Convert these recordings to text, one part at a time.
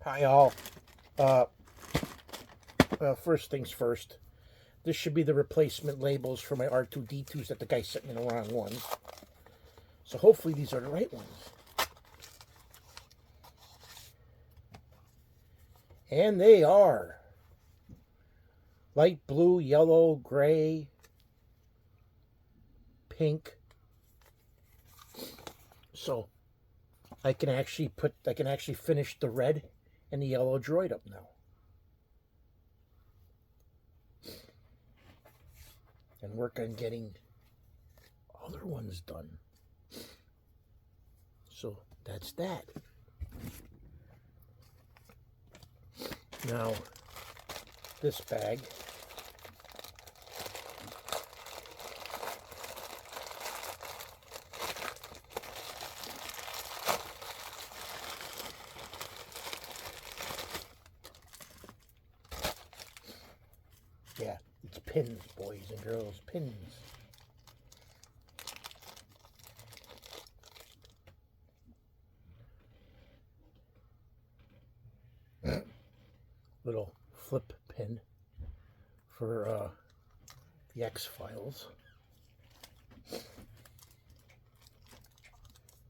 Hi all. Uh, First things first. This should be the replacement labels for my R2-D2s that the guy sent me the wrong ones. So hopefully these are the right ones. And they are. Light blue, yellow, gray, pink. So I can actually finish the red and the yellow droid up now. And work on getting other ones done. So that's that. Now, this bag. Yeah, it's pins, boys and girls, pins. Little flip pin for the X-Files.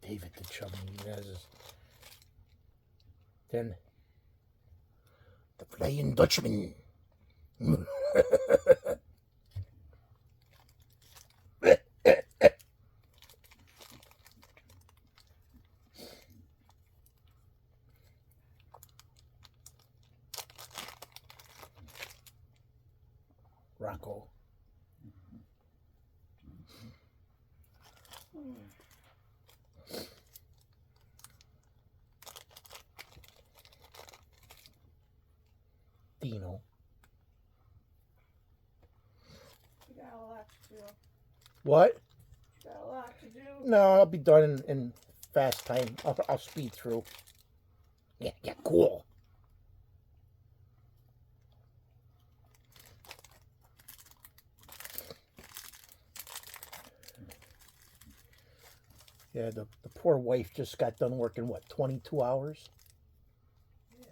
David the Chubby Nunez. Then the Flying Dutchman. Rocco. Dino. You got a lot to do. What? You got a lot to do. No, I'll be done in fast time. I'll speed through. Yeah, cool. Yeah, the poor wife just got done working, what, 22 hours? Yeah.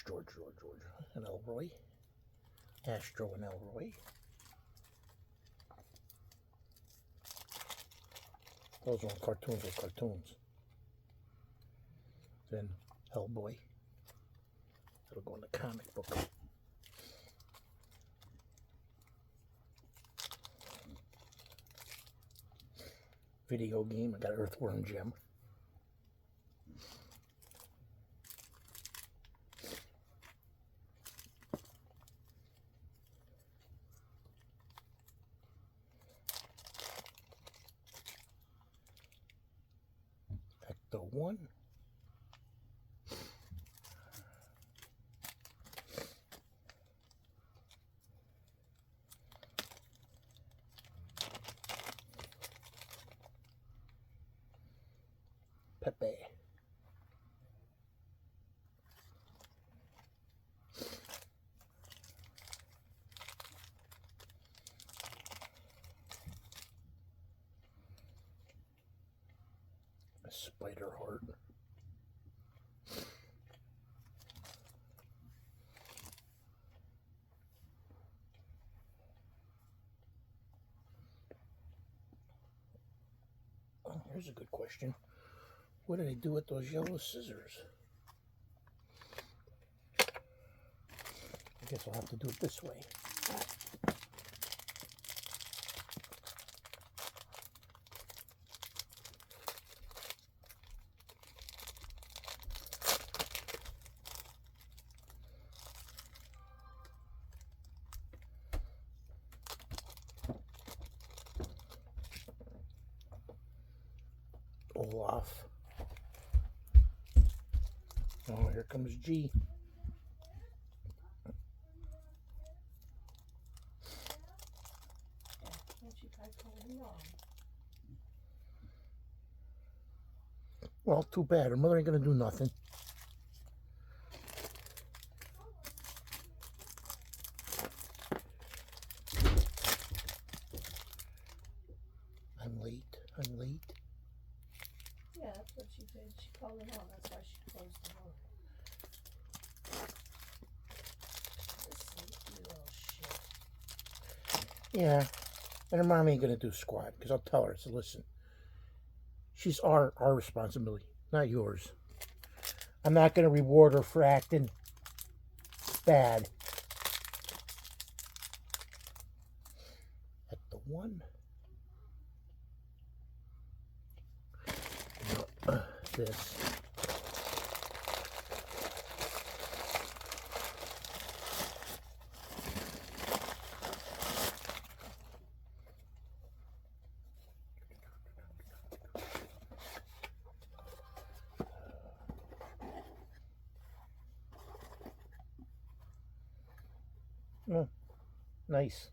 George. And Elroy. Astro and Elroy. Those weren't cartoons, were cartoons. Then Hellboy. That'll go in the comic book. Video game, I got Earthworm Jim. Ecto 1. Pepe. Spider Heart. Oh, here's a good question. What did I do with those yellow scissors? I guess I'll have to do it this way. Olaf. Oh, here comes G. Can't you type something wrong? Well, too bad. Her mother ain't gonna do nothing. I'm late. I'm late. Yeah, that's what she did. She called him on. That's why she closed the door. This sneaky little shit. Yeah, and her mom ain't gonna do squat because I'll tell her. So listen, she's our responsibility, not yours. I'm not gonna reward her for acting bad. At the one. This. Oh, nice.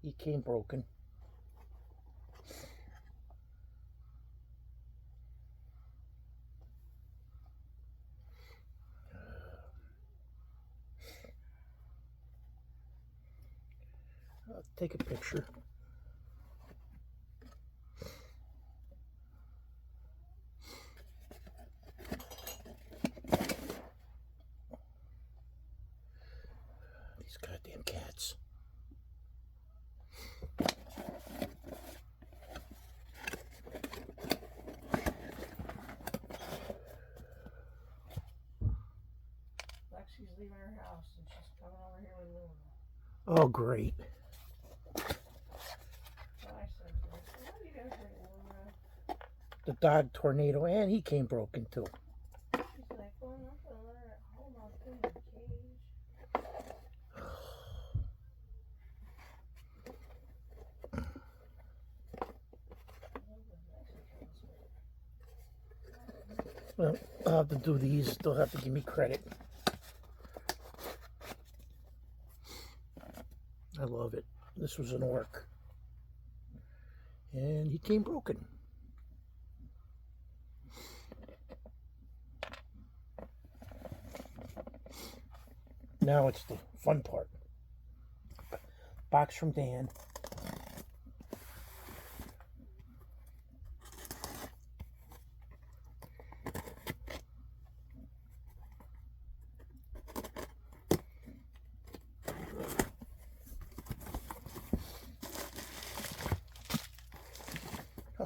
He came broken. I'll take a picture. These goddamn cats. Lexi's leaving her house and she's coming over here with Luna. Oh, great. So I said to her, so what are you gonna bring Luna? The dog Tornado, and he came broken too. She's like, well, I'm not gonna let her at home. I'll put her in a cage. Well, I'll have to do these. They'll have to give me credit. I love it. This was an orc. And he came broken. Now it's the fun part. Box from Dan.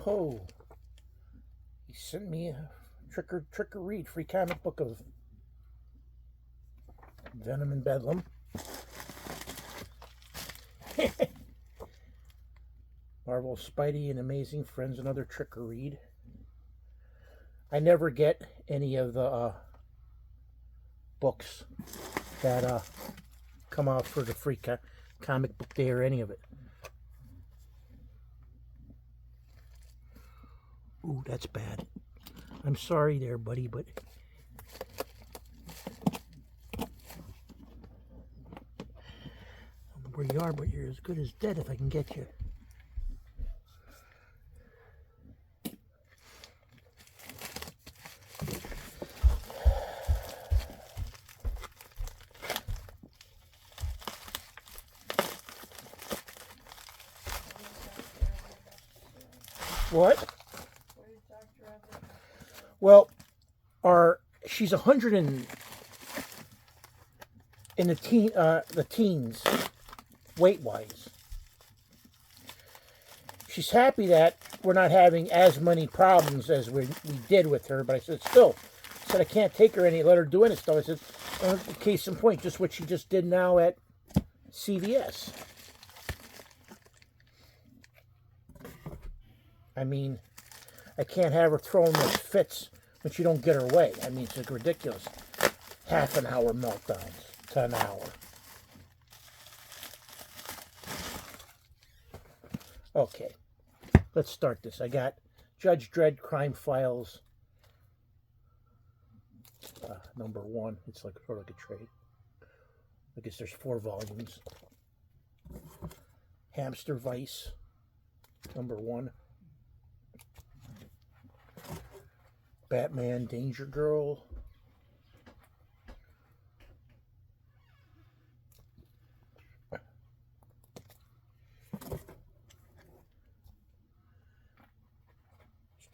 Oh, he sent me a trick or read free comic book of Venom and Bedlam. Marvel, Spidey, and Amazing Friends, another trick or read. I never get any of the books that come out for the free comic book day or any of it. Ooh, that's bad. I'm sorry there, buddy, but I don't know where you are, but you're as good as dead if I can get you. What? What did Dr. Everett have to say? Well, she's 100 in the teens, weight wise. She's happy that we're not having as many problems as we did with her, but I said I can't take her let her do any stuff. I said, case in point, just what she just did now at CVS. I mean, I can't have her throwing those fits when she don't get her way. I mean, it's like ridiculous. Half an hour meltdowns to an hour. Okay, let's start this. I got Judge Dredd Crime Files, number 1. It's like sort of like a trade. I guess there's 4 volumes. Hamster Vice, number 1. Batman Danger Girl.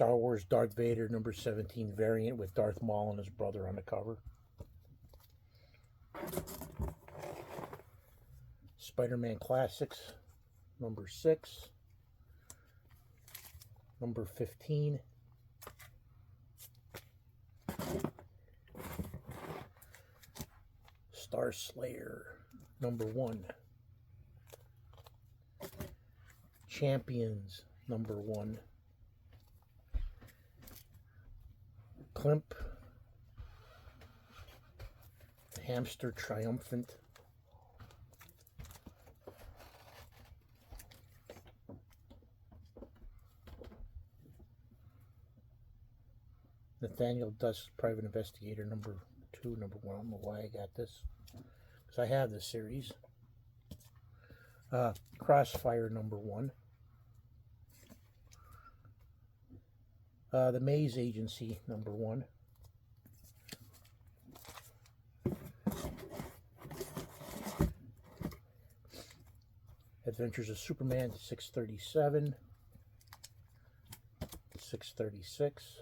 Star Wars Darth Vader number 17 variant with Darth Maul and his brother on the cover. Spider-Man Classics number 6. Number 15. Star Slayer number 1. Champions number 1. Klimp, the Hamster Triumphant. Nathaniel Dust, Private Investigator number 2, number 1. I don't know why I got this, because I have this series. Crossfire number 1. The Maze Agency number 1. Adventures of Superman 637, 636.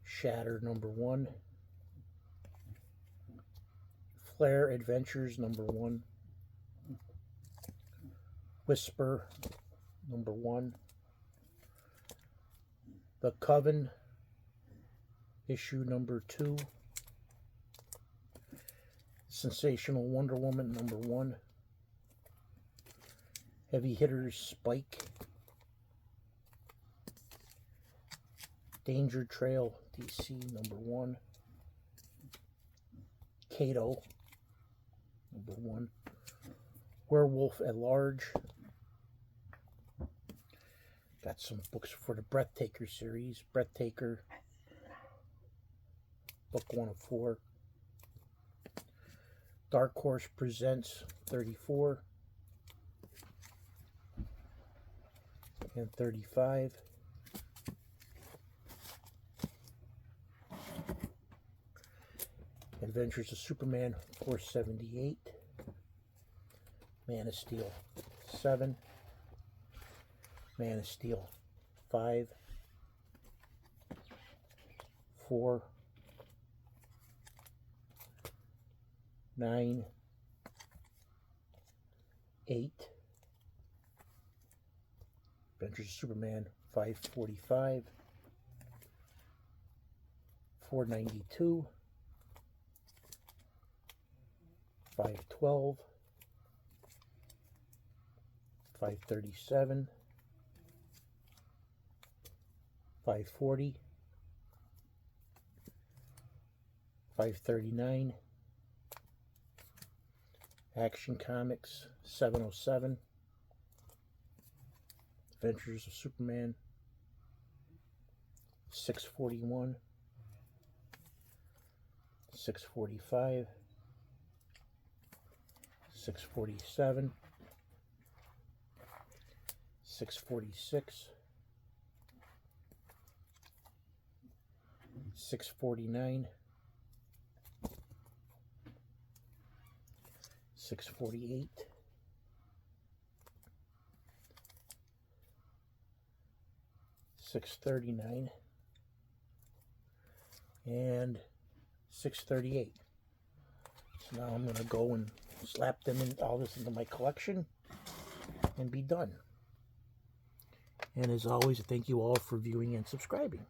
Shatter number 1. Flare Adventures number 1. Whisper number 1. The Coven issue number 2. Sensational Wonder Woman number 1. Heavy Hitters Spike. Danger Trail DC number 1. Kato number 1. Werewolf at Large. Got some books for the Breathtaker series. Breathtaker, book 1 of 4. Dark Horse Presents 34 and 35. Adventures of Superman 478. Man of Steel 7. Man of Steel 5, 4, 9, 8. Adventures of Superman 545, 492, 512, 537. 540, 539, Action Comics 707, Adventures of Superman 641, 645, 647, 646, 649, 648, 639, and 638. So now I'm going to go and slap them in, all this into my collection and be done. And as always, thank you all for viewing and subscribing.